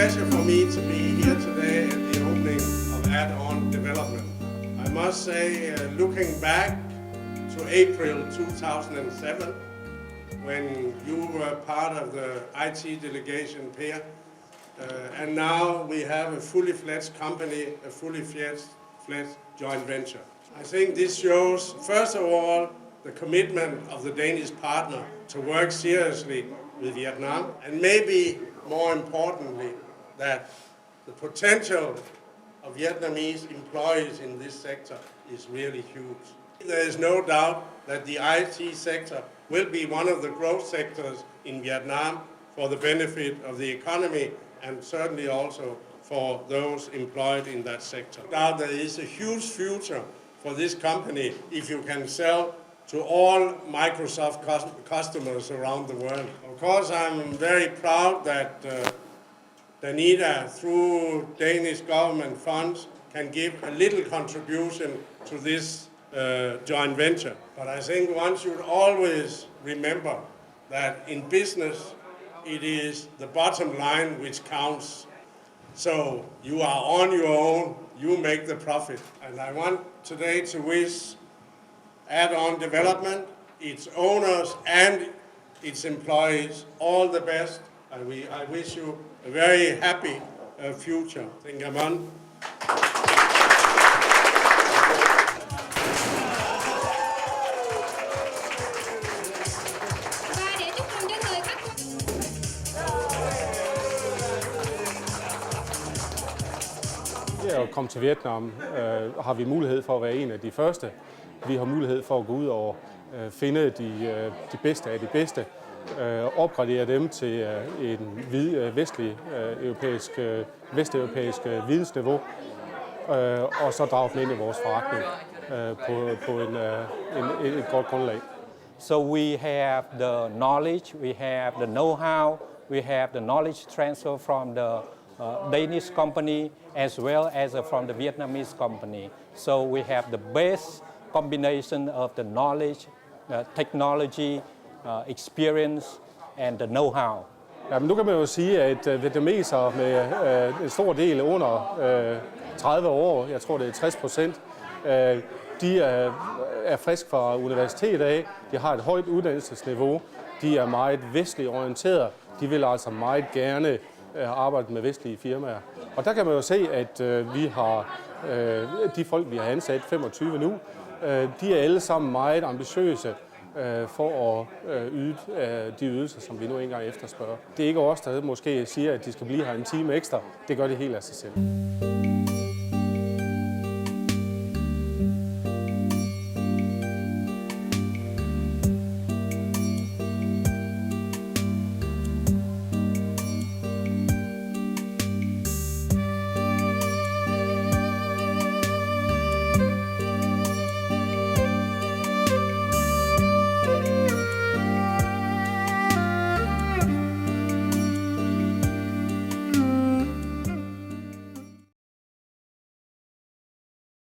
pleasure for me to be here today at the opening of Add-on Development. I must say, looking back to April 2007, when you were part of the IT delegation, Per, and now we have a fully fledged company, a fully fledged joint venture. I think this shows, first of all, the commitment of the Danish partner to work seriously with Vietnam, and maybe more importantly, that the potential of Vietnamese employees in this sector is really huge. There is no doubt that the IT sector will be one of the growth sectors in Vietnam for the benefit of the economy and certainly also for those employed in that sector. Now there is a huge future for this company if you can sell to all Microsoft customers around the world. Of course, I'm very proud that Danida, through Danish government funds, can give a little contribution to this joint venture. But I think one should always remember that in business, it is the bottom line which counts. So you are on your own, you make the profit. And I want today to wish Add-on Development, its owners and its employees all the best. And I wish you a very happy future. Thank you, man. At komme til Vietnam har vi mulighed for at være en af de første. Vi har mulighed for at gå ud og finde de bedste af de bedste, opgradere dem til en vesteuropæisk vidensniveau, og så drage dem ind i vores forretning på et godt grundlag. So we have the knowledge, we have the know-how, we have the knowledge transfer from the Danish company as well as from the Vietnamese company. So we have the best combination of the knowledge, technology, experience and the know-how. Jamen, nu kan man jo sige, at vietnamesere med en stor del under 30 år, jeg tror det er 60%, de er friske fra universitetet af, de har et højt uddannelsesniveau, de er meget vestligt orienteret, de vil altså meget gerne arbejde med vestlige firmaer. Og der kan man jo se, at vi har de folk, vi har ansat, 25 nu, de er alle sammen meget ambitiøse for at yde de ydelser, som vi nu engang efterspørger. Det er ikke os, der måske siger, at de skal blive her en time ekstra. Det gør det helt af sig selv.